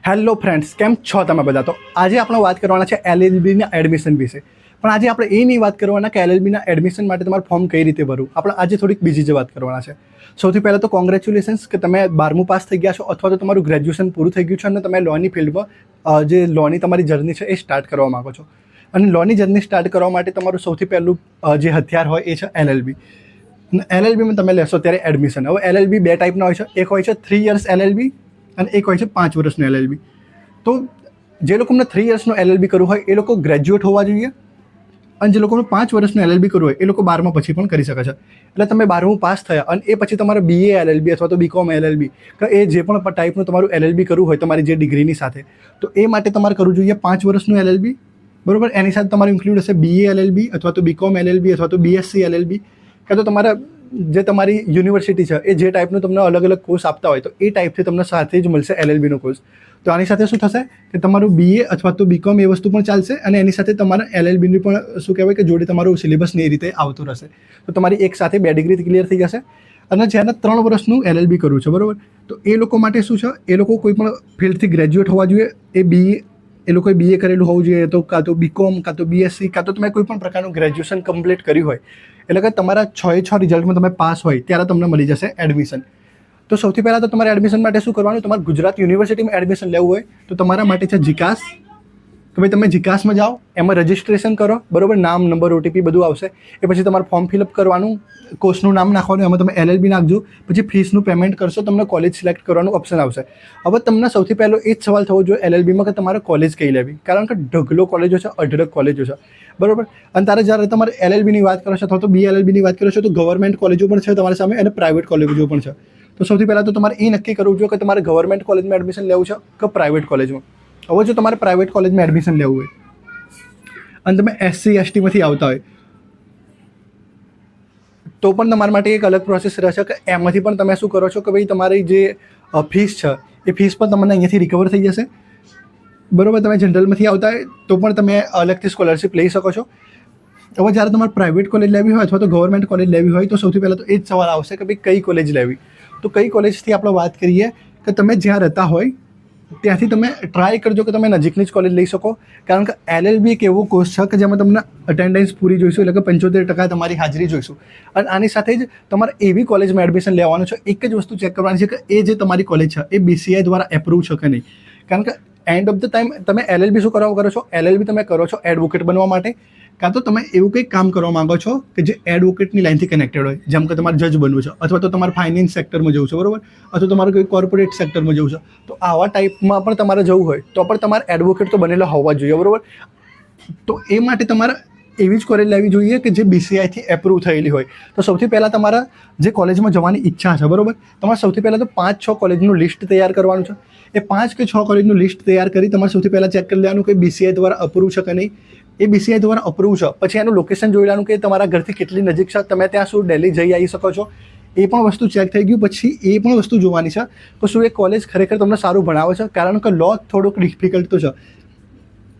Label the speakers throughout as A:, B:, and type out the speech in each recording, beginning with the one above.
A: Hello friends, કેમ છો તમે બધા? તો આજે આપણે વાત કરવાના છે એલએલબીના એડમિશન વિશે. પણ આજે આપણે એ નહીં વાત કરવાના કે એલએલબીના એડમિશન માટે તમારું ફોર્મ કઈ રીતે ભરવું. આપણે આજે થોડીક બીજી જ વાત કરવાના છે. સૌથી પહેલાં તો કોંગ્રેચ્યુલેશન્સ કે તમે 12મું પાસ થઈ ગયા છો અથવા તો તમારું ગ્રેજ્યુએશન પૂરું થઈ ગયું છે અને તમે લોની ફિલ્ડમાં જે લોની તમારી જર્ની છે એ સ્ટાર્ટ કરવા માગો છો. અને લોની જર્ની સ્ટાર્ટ કરવા માટે તમારું સૌથી પહેલું જે હથિયાર હોય એ છે એલએલબી. એલએલબીમાં તમે લેશો ત્યારે એડમિશન. હવે એલએલબી બે ટાઈપના હોય છે. એક હોય છે 3 years એલએલબી અને એક હોય છે 5 વર્ષનું એલએલબી. તો જે લોકોને 3 yearsનું એલએલબી કરવું હોય એ લોકો ગ્રેજ્યુએટ હોવા જોઈએ અને જે લોકોને 5 વર્ષનું એલએલબી કરવું હોય એ લોકો 12મા પછી પણ કરી શકે છે. એટલે તમે 12મું પાસ થયા અને એ પછી તમારે બીએ એલએલબી અથવા તો બીકોમ એલએલબી કે એ જે પણ ટાઈપનું તમારું એલએલબી કરવું હોય તમારી જે ડિગ્રીની સાથે, તો એ માટે તમારે કરવું જોઈએ 5 વર્ષનું એલએલબી. બરોબર. એની સાથે તમારું ઇન્ક્લુડ હશે બીએ એલએલબી અથવા તો બીકોમ એલએલબી અથવા તો બીએસસી એલએલબી, કાં તો તમારા જે તમારી યુનિવર્સિટી છે એ જે ટાઈપનું તમને અલગ અલગ કોર્સ આપતા હોય તો એ ટાઈપથી તમને સાથે જ મળશે એલએલબીનો કોર્સ. તો આની સાથે શું થશે કે તમારું બીએ અથવા તો બીકોમ એ વસ્તુ પણ ચાલશે અને એની સાથે તમારા એલએલબીની પણ શું કહેવાય કે જોડે તમારું સિલેબસને એ રીતે આવતું રહેશે. તો તમારી એક સાથે 2 ડિગ્રી ક્લિયર થઈ જશે. અને જેને 3 વર્ષનું એલએલબી કરવું છે, બરાબર, તો એ લોકો માટે શું છે, એ લોકો કોઈ પણ ફિલ્ડથી ગ્રેજ્યુએટ હોવા જોઈએ. એ લોકોએ બીએ કરેલું હોવું જોઈએ, તો કાં તો બીકોમ કાં તો બીએસસી કાં તો તમે કોઈ પણ પ્રકારનું ગ્રેજ્યુએશન કમ્પ્લીટ કર્યું હોય. એટલે કે તમારા 6/6 રિઝલ્ટમાં તમે પાસ હોય ત્યારે તમને મળી જશે એડમિશન. તો સૌથી પહેલાં તો તમારે એડમિશન માટે શું કરવાનું, તમારે ગુજરાત યુનિવર્સિટીમાં એડમિશન લેવું હોય તો તમારા માટે છે જીકાસ. કે ભાઈ તમે જીકાસમાં જાઓ, એમાં રજિસ્ટ્રેશન કરો, બરાબર, નામ, નંબર, ઓટીપી બધું આવશે. એ પછી તમારે ફોર્મ ફિલઅપ કરવાનું, કોર્સનું નામ નાખવાનું, એમાં તમે એલએલબી નાખજો. પછી ફીસનું પેમેન્ટ કરશો, તમને કોલેજ સિલેક્ટ કરવાનું ઓપ્શન આવશે. હવે તમને સૌથી પહેલો એ જ સવાલ થવો જોઈએ એલએલબીમાં કે તમારે કોલેજ કઈ લેવી, કારણ કે ઢગલો કોલેજો છે, અઢળક કોલેજો છે, બરાબર. અને તારે જ્યારે તમારે એલએલબીની વાત કરો છો અથવા તો બીએલએલબીની વાત કરો છો તો ગવર્મેન્ટ કોલેજો પણ છે તમારી સામે અને પ્રાઇવેટ કોલેજો પણ છે. તો સૌથી પહેલાં તો તમારે એ નક્કી કરવું જોઈએ કે તમારે ગવર્મેન્ટ કોલેજમાં એડમિશન લેવું છે કે પ્રાઇવેટ કોલેજમાં. હવે જો તમારે પ્રાઇવેટ કોલેજમાં એડમિશન લેવું હોય અને તમે એસસી એસટીમાંથી આવતા હોય તો પણ તમારા માટે એક અલગ પ્રોસેસ રહેશે કે એમાંથી પણ તમે શું કરો છો કે ભાઈ તમારી જે ફીસ છે એ ફીસ પણ તમને અહીંયાથી રિકવર થઈ જશે, બરાબર. તમે જનરલમાંથી આવતા હોય તો પણ તમે અલગથી સ્કોલરશિપ લઈ શકો છો. હવે જ્યારે તમારે પ્રાઇવેટ કોલેજ લેવી હોય અથવા તો ગવર્મેન્ટ કોલેજ લેવી હોય તો સૌથી પહેલાં તો એ જ સવાલ આવશે કે ભાઈ કઈ કોલેજ લેવી. તો કઈ કોલેજથી આપણે વાત કરીએ કે તમે જ્યાં રહેતા હોય ત્યાંથી તમે ટ્રાય કરજો કે તમે નજીકની જ કોલેજ લઈ શકો, કારણ કે એલએલબી એક એવો કોર્સ છે કે જેમાં તમને અટેન્ડન્સ પૂરી જોઈશું, એટલે કે 75% તમારી હાજરી જોઈશું. અને આની સાથે જ તમારે એવી કોલેજમાં એડમિશન લેવાનું છે. એક જ વસ્તુ ચેક કરવાની છે કે એ જે તમારી કોલેજ છે એ બીસીઆઈ દ્વારા એપ્રૂવ છે કે નહીં. કારણ કે એન્ડ ઓફ ધ ટાઈમ તમે એલએલબી શું કરવા કરો છો, એલએલબી તમે કરો છો એડવોકેટ બનવા માટે, કાં તો તમે એવું કંઈક કામ કરવા માંગો છો કે જે એડવોકેટની લાઇનથી કનેક્ટેડ હોય, જેમ કે તમારે જજ બનવું છે અથવા તો તમારે ફાઇનાન્સ સેક્ટરમાં જવું છે, બરાબર, અથવા તો તમારે કોઈ કોર્પોરેટ સેક્ટરમાં જવું છે. તો આવા ટાઈપમાં પણ તમારે જવું હોય તો પણ તમારે એડવોકેટ તો બનેલા હોવા જોઈએ, બરાબર. તો એ માટે તમારે એવી જ કોલેજ લેવી જોઈએ કે જે બીસીઆઈથી એપ્રૂવ થયેલી હોય. તો સૌથી પહેલાં તમારા જે કોલેજમાં જવાની ઈચ્છા છે, બરાબર, તમારે સૌથી પહેલાં તો 5-6 કોલેજનું લિસ્ટ તૈયાર કરવાનું છે. એ 5 કે 6 કોલેજનું લિસ્ટ તૈયાર કરી તમારે સૌથી પહેલાં ચેક કરી લેવાનું કે બીસીઆઈ દ્વારા અપ્રૂવ છે કે નહીં. એ બીસીઆઈ દ્વારા અપ્રૂવ છે પછી એનું લોકેશન જોઈ લેવાનું કે તમારા ઘરથી કેટલી નજીક છે, તમે ત્યાં શું ડેલી જઈ આવી શકો છો. એ પણ વસ્તુ ચેક થઈ ગયું પછી એ પણ વસ્તુ જોવાની છે કે શું એ કોલેજ ખરેખર તમને સારું ભણાવે છે, કારણ કે લો થોડુંક ડિફિકલ્ટ તો છે.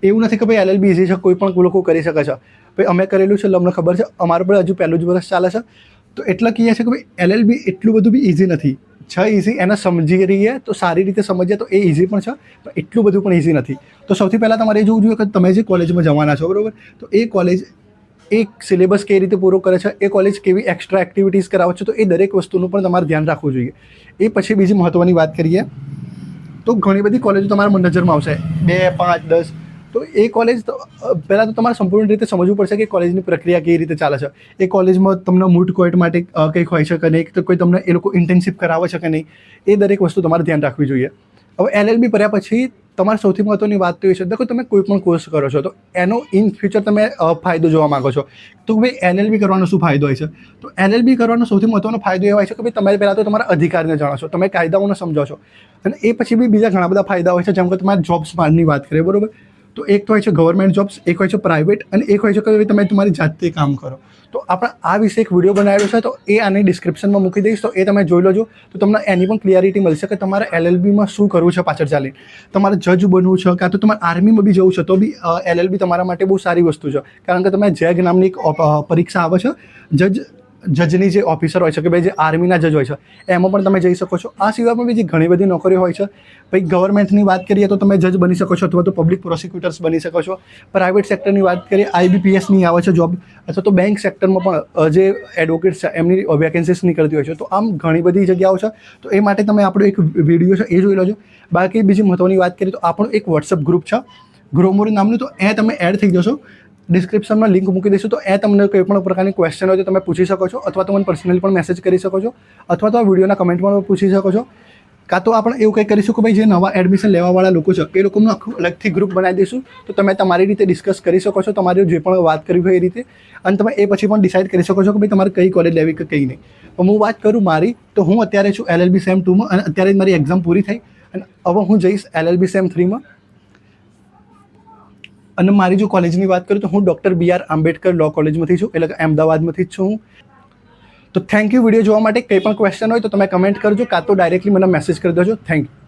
A: એવું નથી કે ભાઈ એલએલબી ઇઝી છે, કોઈ પણ લોકો કરી શકે છે. ભાઈ અમે કરેલું છે એટલે અમને ખબર છે, અમારું પણ હજુ પહેલું જ વર્ષ ચાલે છે. તો એટલે કહીએ છે કે ભાઈ એલએલબી એટલું બધું બી ઇઝી નથી. છે ઇઝી, એને સમજી રહીએ તો સારી રીતે સમજીએ તો એ ઇઝી પણ છે, પણ એટલું બધું પણ ઇઝી નથી. તો સૌથી પહેલાં તમારે એ જોવું જોઈએ કે તમે જે કોલેજમાં જવાના છો, બરાબર, તો એ કોલેજ એક સિલેબસ કઈ રીતે પૂરો કરે છે, એ કોલેજ કેવી એક્સ્ટ્રા એક્ટિવિટીઝ કરાવે છે, તો એ દરેક વસ્તુનું પણ તમારે ધ્યાન રાખવું જોઈએ. એ પછી બીજી મહત્ત્વની વાત કરીએ તો ઘણી બધી કોલેજો તમારા નજરમાં આવશે 2, 5, 10. તો એ કોલેજ પહેલાં તો તમારે સંપૂર્ણ રીતે સમજવું પડશે કે કોલેજની પ્રક્રિયા કેવી રીતે ચાલે છે. એ કોલેજમાં તમને મૂટ કોર્ટ માટે કંઈક હોય છે કે નહીં, તો કોઈ તમને એ લોકો ઇન્ટર્નશિપ કરાવે છે કે નહીં, એ દરેક વસ્તુ તમારે ધ્યાન રાખવી જોઈએ. હવે એલએલબી કર્યા પછી તમારે સૌથી મહત્ત્વની વાત તો એ છે, દેખો તમે કોઈ પણ કોર્સ કરો છો તો એનો ઇન ફ્યુચર તમે ફાયદો જોવા માગો છો. તો ભાઈ એલએલબી કરવાનો શું ફાયદો હોય છે, તો એલએલબી કરવાનો સૌથી મહત્ત્વનો ફાયદો એ હોય છે કે ભાઈ તમારે પહેલાં તો તમારા અધિકારને જાણો છો, તમે કાયદાઓને સમજો છો. અને એ પછી બી બીજા ઘણા બધા ફાયદા હોય છે, જેમ કે તમારે જોબ્સ મારની વાત કરીએ, બરાબર. તો એક તો હોય છે ગવર્મેન્ટ જોબ્સ, એક હોય છે પ્રાઇવેટ અને એક હોય છે કે તમે તમારી જાતે કામ કરો. તો આપણે આ વિશે એક વિડીયો બનાવેલો છે, તો એ આની ડિસ્ક્રિપ્શનમાં મૂકી દઈશ, તો એ તમે જોઈ લેજો. તો તમને એની પણ ક્લિયરિટી મળશે કે તમારે એલએલબીમાં શું કરવું છે પાછળ ચાલીને. તમારે જજ બનવું છે કાં તો તમારે આર્મીમાં બી જવું છે તો બી એલએલબી તમારા માટે બહુ સારી વસ્તુ છે, કારણ કે તમે જેગ નામની એક પરીક્ષા આવે છે, જજ જજની જે ઓફિસર હોય છે કે ભાઈ જે આર્મીના જજ હોય છે એમાં પણ તમે જઈ શકો છો. આ સિવાય પણ બીજી ઘણી બધી નોકરીઓ હોય છે. ભાઈ ગવર્મેન્ટની વાત કરીએ તો તમે જજ બની શકો છો અથવા તો પબ્લિક પ્રોસિક્યુટર્સ બની શકો છો. પ્રાઇવેટ સેક્ટરની વાત કરીએ IBPSની આવે છે જોબ, અથવા તો બેંક સેક્ટરમાં પણ જે એડવોકેટ્સ છે એમની વેકેન્સીસ નીકળતી હોય છે. તો આમ ઘણી બધી જગ્યાઓ છે. તો એ માટે તમે આપણો એક વિડીયો છે એ જોઈ લેજો. બાકી બીજી મહત્ત્વની વાત કરીએ તો આપણું એક વોટ્સઅપ ગ્રુપ છે ગ્રોમોર નામનું, તો એ તમે એડ થઈ જશો. ડિસ્ક્રિપ્શનમાં લિંક મૂકી દઈશું. તો એ તમને કોઈ પણ પ્રકારની ક્વેશ્ચન હોય તો તમે પૂછી શકો છો, અથવા તો મને પર્સનલી પણ મેસેજ કરી શકો છો, અથવા તો આ વિડીયોના કમેન્ટમાં પૂછી શકો છો. કાં તો આપણે એવું કંઈ કરીશું કે ભાઈ જે નવા એડમિશન લેવાવાળા લોકો છે એ લોકોનું આખું અલગથી ગ્રુપ બનાવી દઈશું. તો તમે તમારી રીતે ડિસ્કસ કરી શકો છો, તમારી જે પણ વાત કરવી હોય એ રીતે, અને તમે એ પછી પણ ડિસાઇડ કરી શકો છો કે ભાઈ તમારે કઈ કોલેજ લેવી કે કઈ નહીં. હું વાત કરું મારી, તો હું અત્યારે છું LLB સેમ 2માં, અને અત્યારે મારી એક્ઝામ પૂરી થઈ અને હવે હું જઈશ LLB સેમ 3માં. અને મારી જો કોલેજની વાત કરું તો હું ડૉક્ટર BR આંબેડકર લો કોલેજમાંથી છું, એટલે કે અમદાવાદમાંથી જ છું હું. તો થેન્ક યુ વિડીયો જોવા માટે. કંઈ પણ ક્વેશ્ચન હોય તો તમે કમેન્ટ કરજો, કાં તો ડાયરેક્ટલી મને મેસેજ કરી દેજો. Thank you.